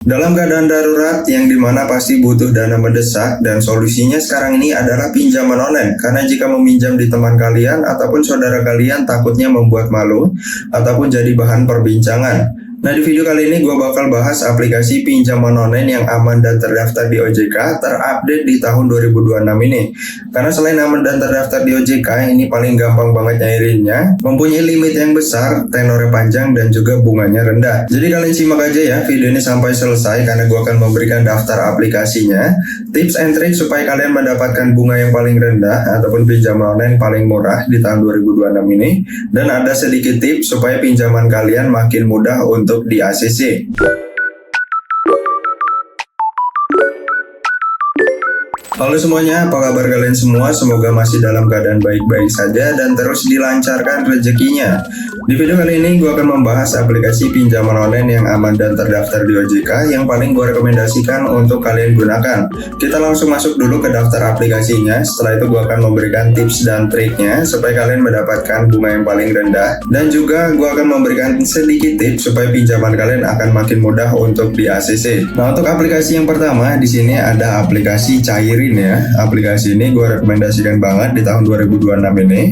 Dalam keadaan darurat yang dimana pasti butuh dana mendesak dan solusinya sekarang ini adalah pinjaman online. Karena jika meminjam di teman kalian ataupun saudara kalian takutnya membuat malu ataupun jadi bahan perbincangan. Nah, di video kali ini gue bakal bahas aplikasi pinjaman online yang aman dan terdaftar di OJK terupdate di tahun 2026 ini. Karena selain aman dan terdaftar di OJK, ini paling gampang banget nyairinnya, mempunyai limit yang besar, tenornya panjang, dan juga bunganya rendah. Jadi kalian simak aja ya video ini sampai selesai karena gue akan memberikan daftar aplikasinya, tips and trick supaya kalian mendapatkan bunga yang paling rendah ataupun pinjaman online paling murah di tahun 2026 ini. Dan ada sedikit tips supaya pinjaman kalian makin mudah untuk di ACC. Halo semuanya, apa kabar kalian semua? Semoga masih dalam keadaan baik-baik saja dan terus dilancarkan rezekinya. Di video kali ini gue akan membahas aplikasi pinjaman online yang aman dan terdaftar di OJK yang paling gue rekomendasikan untuk kalian gunakan. Kita langsung masuk dulu ke daftar aplikasinya. Setelah itu gue akan memberikan tips dan triknya supaya kalian mendapatkan bunga yang paling rendah. Dan juga gue akan memberikan sedikit tips supaya pinjaman kalian akan makin mudah untuk di ACC. Nah, untuk aplikasi yang pertama di sini ada aplikasi Cairin ya. Aplikasi ini gue rekomendasikan banget di tahun 2026 ini.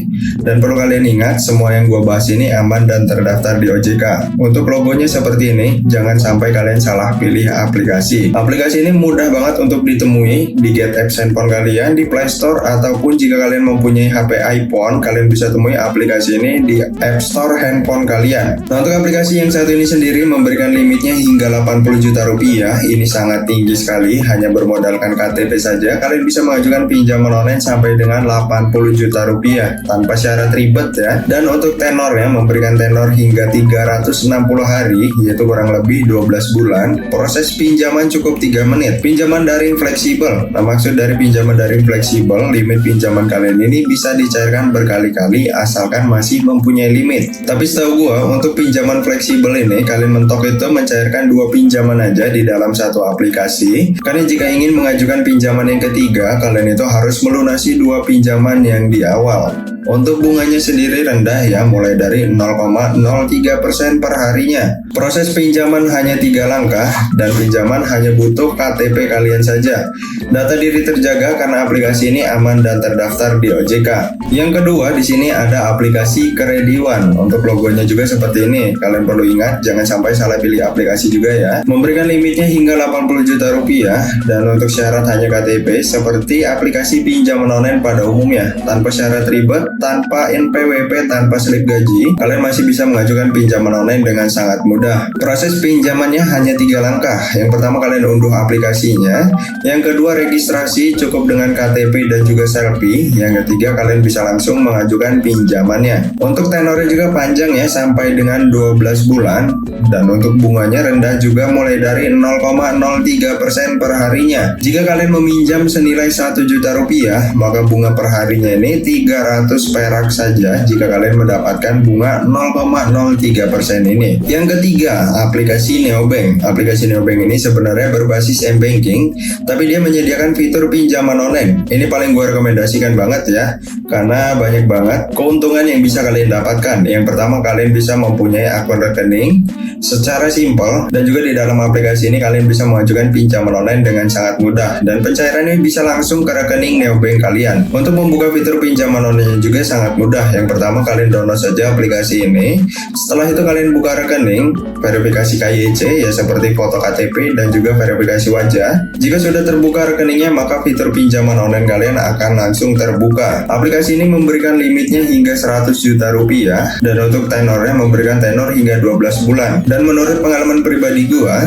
Dan perlu kalian ingat, semua yang gue bahas ini aman dan terdaftar di OJK. Untuk logonya seperti ini, jangan sampai kalian salah pilih aplikasi. Aplikasi ini mudah banget untuk ditemui di Get Apps handphone kalian, di Play Store, ataupun jika kalian mempunyai HP iPhone, kalian bisa temui aplikasi ini di App Store handphone kalian. Nah, untuk aplikasi yang satu ini sendiri memberikan limitnya hingga 80 juta rupiah. Ini sangat tinggi sekali, hanya bermodalkan KTP saja kalian bisa mengajukan pinjaman online sampai dengan 80 juta rupiah tanpa syarat ribet ya. Dan untuk tenornya memberikan tenor hingga 360 hari, yaitu kurang lebih 12 bulan. Proses pinjaman cukup 3 menit. Pinjaman daring fleksibel. Nah, maksud dari pinjaman daring fleksibel, limit pinjaman kalian ini bisa dicairkan berkali-kali asalkan masih mempunyai limit. Tapi setahu gua untuk pinjaman fleksibel ini kalian mentok itu mencairkan 2 pinjaman aja di dalam satu aplikasi. Karena jika ingin mengajukan pinjaman yang ketiga, kalian itu harus melunasi 2 pinjaman yang di awal. Untuk bunganya sendiri rendah ya, mulai dari 0,03% per harinya. Proses pinjaman hanya 3 langkah dan pinjaman hanya butuh KTP kalian saja. Data diri terjaga karena aplikasi ini aman dan terdaftar di OJK. Yang kedua di sini ada aplikasi Krediwan. Untuk logonya juga seperti ini. Kalian perlu ingat jangan sampai salah pilih aplikasi juga ya. Memberikan limitnya hingga 80 juta rupiah dan untuk syarat hanya KTP seperti aplikasi pinjaman online pada umumnya. Tanpa syarat ribet, tanpa NPWP, tanpa slip gaji, kalian masih bisa mengajukan pinjaman online dengan sangat mudah. Proses pinjamannya hanya 3 langkah. Yang pertama kalian unduh aplikasinya. Yang kedua registrasi cukup dengan KTP dan juga selfie. Yang ketiga kalian bisa langsung mengajukan pinjamannya. Untuk tenornya juga panjang ya, sampai dengan 12 bulan. Dan untuk bunganya rendah juga mulai dari 0,03% per harinya. Jika kalian meminjam senilai 1 juta rupiah, maka bunga per harinya ini 300 perak saja jika kalian mendapatkan bunga 0,03% ini. Yang ketiga, aplikasi Neobank. Aplikasi Neobank ini sebenarnya berbasis m-banking, tapi dia menyediakan fitur pinjaman online. Ini paling gue rekomendasikan banget ya, karena banyak banget keuntungan yang bisa kalian dapatkan. Yang pertama, kalian bisa mempunyai akun rekening secara simpel, dan juga di dalam aplikasi ini kalian bisa mengajukan pinjaman online dengan sangat mudah, dan pencairan ini bisa langsung ke rekening Neobank kalian. Untuk membuka fitur pinjaman online juga sangat mudah. Yang pertama kalian download saja aplikasi ini. Setelah itu kalian buka rekening, verifikasi KYC ya seperti foto KTP dan juga verifikasi wajah. Jika sudah terbuka rekeningnya, maka fitur pinjaman online kalian akan langsung terbuka. Aplikasi ini memberikan limitnya hingga 100 juta rupiah dan untuk tenornya memberikan tenor hingga 12 bulan. Dan menurut pengalaman pribadi gua,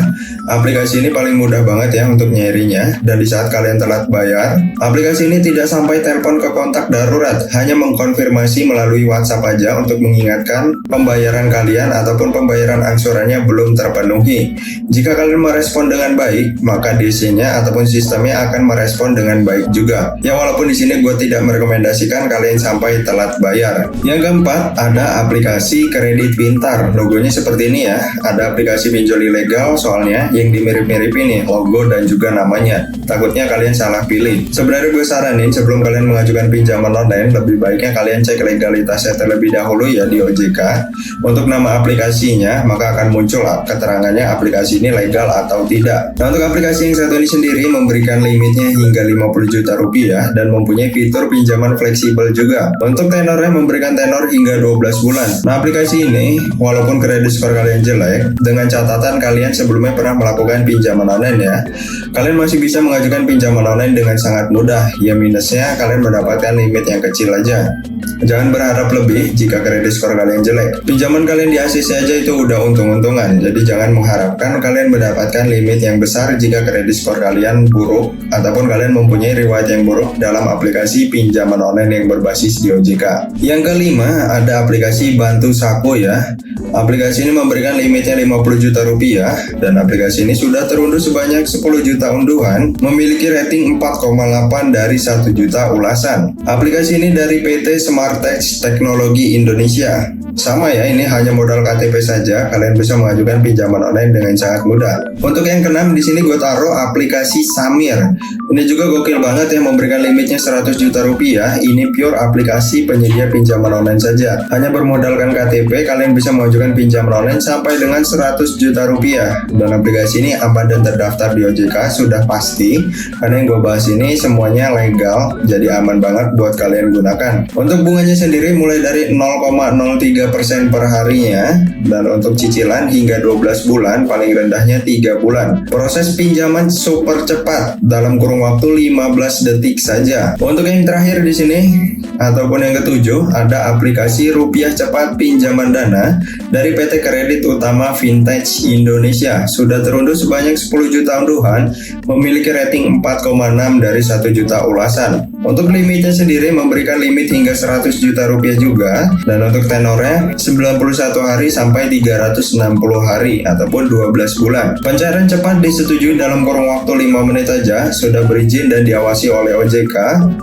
aplikasi ini paling mudah banget ya untuk nyairinya. Dan di saat kalian telat bayar, aplikasi ini tidak sampai telepon ke kontak darurat, hanya mengkonfirmasi melalui WhatsApp aja untuk mengingatkan pembayaran kalian ataupun pembayaran angsurannya belum terpenuhi. Jika kalian merespon dengan baik, maka DC-nya ataupun sistemnya akan merespon dengan baik juga. Ya, walaupun di sini gue tidak merekomendasikan kalian sampai telat bayar. Yang keempat, ada aplikasi Kredit Pintar. Logonya seperti ini ya. Ada aplikasi pinjol ilegal soalnya yang dimirip-mirip ini logo dan juga namanya. takutnya kalian salah pilih. Sebenarnya gue saranin sebelum kalian mengajukan pinjaman online, lebih baiknya kalian cek legalitasnya terlebih dahulu ya di OJK. Untuk nama aplikasinya, maka akan muncul keterangannya aplikasi ini legal atau tidak. Nah, untuk aplikasi yang satu ini sendiri memberikan limitnya hingga 50 juta rupiah dan mempunyai fitur pinjaman fleksibel juga. Untuk tenornya memberikan tenor hingga 12 bulan. Nah, aplikasi ini walaupun kredit skor kalian jelek, dengan catatan kalian sebelumnya pernah melakukan pinjaman online ya, kalian masih bisa mengajukan pinjaman online dengan sangat mudah. Ya minusnya kalian mendapatkan limit yang kecil aja. Jangan berharap lebih jika kredit skor kalian jelek. Pinjaman kalian di ACC aja itu udah untung-untungan. Jadi jangan mengharapkan kalian mendapatkan limit yang besar jika kredit skor kalian buruk ataupun kalian mempunyai riwayat yang buruk dalam aplikasi pinjaman online yang berbasis di OJK. Yang kelima, ada aplikasi Bantu Sako ya. Aplikasi ini memberikan limitnya 50 juta rupiah dan aplikasi ini sudah terunduh sebanyak 10 juta unduhan, memiliki rating 4,8 dari 1 juta ulasan. Aplikasi ini dari PT Smartex Teknologi Indonesia. Sama ya, ini hanya modal KTP saja, kalian bisa mengajukan pinjaman online dengan sangat mudah. Untuk yang keenam, di sini gue taruh aplikasi Samir. Ini juga gokil banget ya, memberikan limitnya 100 juta rupiah. Ini pure aplikasi penyedia pinjaman online saja. Hanya bermodalkan KTP, kalian bisa mengajukan pinjaman online sampai dengan 100 juta rupiah. Dan aplikasi ini aman dan terdaftar di OJK, sudah pasti. Karena yang gue bahas ini semuanya legal, jadi aman banget buat kalian gunakan. Untuk bunganya sendiri mulai dari 0,03% per harinya, dan untuk cicilan hingga 12 bulan, paling rendahnya 3 bulan. Proses pinjaman super cepat dalam kurun waktu 15 detik saja. Untuk yang terakhir di sini ataupun yang ketujuh, ada aplikasi Rupiah Cepat Pinjaman Dana dari PT Kredit Utama Vintage Indonesia. Sudah terunduh sebanyak 10 juta unduhan, memiliki rating 4,6 dari 1 juta ulasan. Untuk limitnya sendiri memberikan limit hingga 100 juta rupiah juga, dan untuk tenornya 91 hari sampai 360 hari ataupun 12 bulan. Pencairan cepat disetujui dalam kurun waktu 5 menit saja, sudah berizin dan diawasi oleh OJK.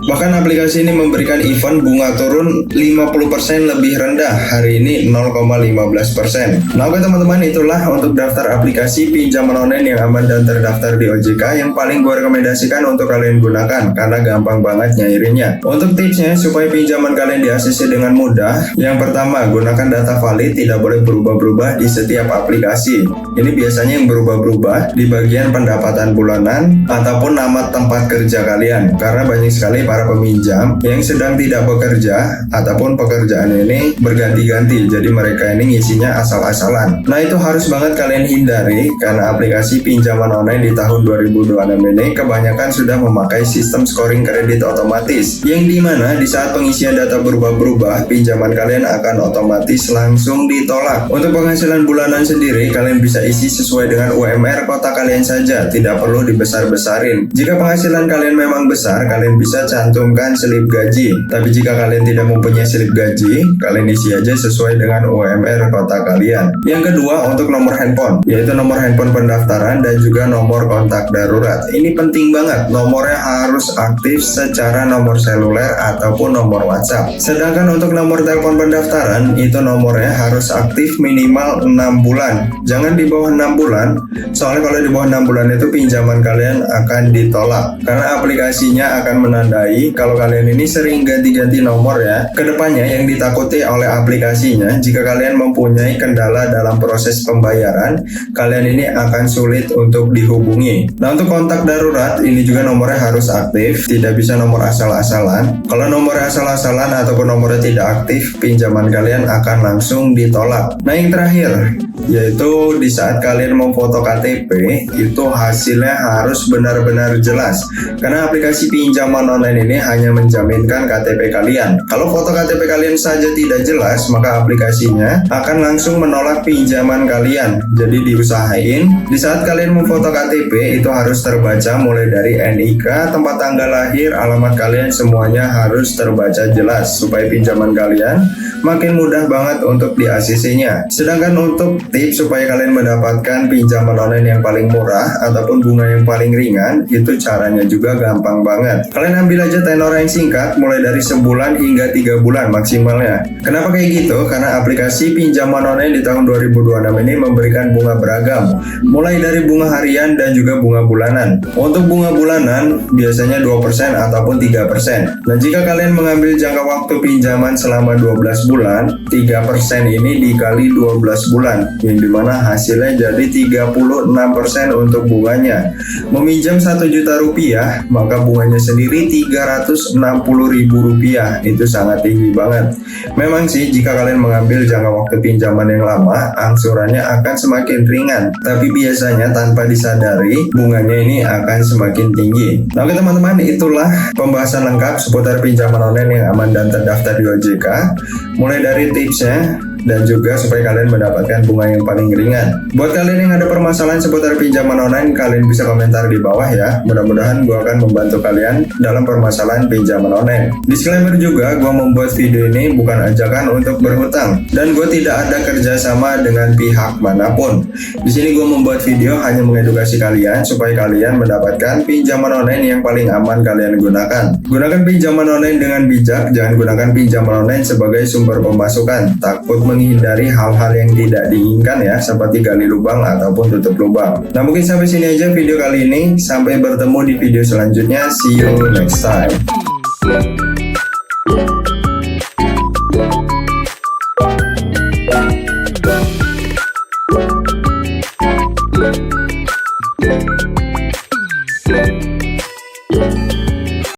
Bahkan aplikasi ini memberikan event bunga turun 50% lebih rendah, hari ini 0,15%. Nah oke teman-teman, itulah untuk daftar aplikasi pinjaman online yang aman dan terdaftar di OJK yang paling gue rekomendasikan untuk kalian gunakan karena gampang banget nyairinya. Untuk tipsnya supaya pinjaman kalian di ACC dengan mudah, yang pertama, gunakan data valid, tidak boleh berubah-berubah di setiap aplikasi. Ini biasanya yang berubah-berubah di bagian pendapatan bulanan ataupun nama tempat kerja kalian, karena banyak sekali para peminjam yang sedang tidak bekerja ataupun pekerjaan ini berganti-ganti, jadi mereka ini ngisinya asal-asalan. Nah itu harus banget kalian hindari, karena aplikasi pinjaman online di tahun 2026 ini kebanyakan sudah memakai sistem scoring kredit otomatis, yang dimana di saat pengisian data berubah-berubah, pinjaman kalian akan otomatis langsung ditolak. Untuk penghasilan bulanan sendiri, kalian bisa isi sesuai dengan UMR kota kalian saja, tidak perlu dibesar-besarin. Jika penghasilan kalian memang besar, kalian bisa cantumkan slip gaji. Tapi jika kalian tidak mempunyai slip gaji, kalian isi aja sesuai dengan UMR kota kalian. Yang kedua, untuk nomor handphone, yaitu nomor handphone pendaftaran dan juga nomor kontak darurat. Ini penting banget, nomornya harus aktif secara nomor seluler ataupun nomor WhatsApp. Sedangkan untuk nomor telepon pendaftaran, itu nomornya harus aktif minimal 6 bulan. Jangan di bawah 6 bulan, soalnya kalau di bawah 6 bulan itu pinjaman kalian akan ditolak. Karena aplikasinya akan menandai kalau kalian ini sering ganti-ganti nomor ya. Kedepannya yang ditakuti oleh aplikasinya, jika kalian mempunyai kendala dalam proses pembayaran, kalian ini akan sulit untuk dihubungi. Nah untuk kontak darurat, ini juga nomornya harus aktif, tidak bisa nomor asal-asalan. Kalau nomornya asal-asalan ataupun nomornya tidak aktif, pinjaman kalian akan langsung ditolak. Nah yang terakhir, yaitu di saat kalian memfoto KTP, itu hasilnya harus benar-benar jelas. Karena aplikasi pinjaman online ini hanya menjaminkan KTP kalian. Kalau foto KTP kalian saja tidak jelas, maka aplikasinya akan langsung menolak pinjaman kalian. Jadi diusahain, di saat kalian memfoto KTP, itu harus terbaca mulai dari NIK, tempat tanggal lahir, alamat alamat kalian semuanya harus terbaca jelas supaya pinjaman kalian makin mudah banget untuk di ACC-nya. Sedangkan untuk tips supaya kalian mendapatkan pinjaman online yang paling murah ataupun bunga yang paling ringan, itu caranya juga gampang banget. Kalian ambil aja tenor yang singkat, mulai dari sebulan hingga 3 bulan maksimalnya. Kenapa kayak gitu? Karena aplikasi pinjaman online di tahun 2026 ini memberikan bunga beragam, mulai dari bunga harian dan juga bunga bulanan. Untuk bunga bulanan biasanya 2% ataupun 3%. Dan jika kalian mengambil jangka waktu pinjaman selama 12 bulan, 3% ini dikali 12 bulan, yang dimana hasilnya jadi 36% untuk bunganya. Meminjam 1 juta rupiah, maka bunganya sendiri 360 ribu rupiah. Itu sangat tinggi banget. Memang sih jika kalian mengambil jangka waktu pinjaman yang lama, angsurannya akan semakin ringan, tapi biasanya tanpa disadari bunganya ini akan semakin tinggi. Nah oke teman-teman, itulah pembahasan lengkap seputar pinjaman online yang aman dan terdaftar di OJK, mulai dari tipsnya dan juga supaya kalian mendapatkan bunga yang paling ringan. Buat kalian yang ada permasalahan seputar pinjaman online, kalian bisa komentar di bawah ya. Mudah-mudahan gue akan membantu kalian dalam permasalahan pinjaman online. Disclaimer juga, gue membuat video ini bukan ajakan untuk berhutang, dan gue tidak ada kerjasama dengan pihak manapun. Di sini gue membuat video hanya mengedukasi kalian supaya kalian mendapatkan pinjaman online yang paling aman kalian gunakan. Gunakan pinjaman online dengan bijak, jangan gunakan pinjaman online sebagai sumber pemasukan. Takut menghindari hal-hal yang tidak diinginkan ya, seperti gali lubang ataupun tutup lubang. Nah mungkin sampai sini aja video kali ini. Sampai bertemu di video selanjutnya. See you next time.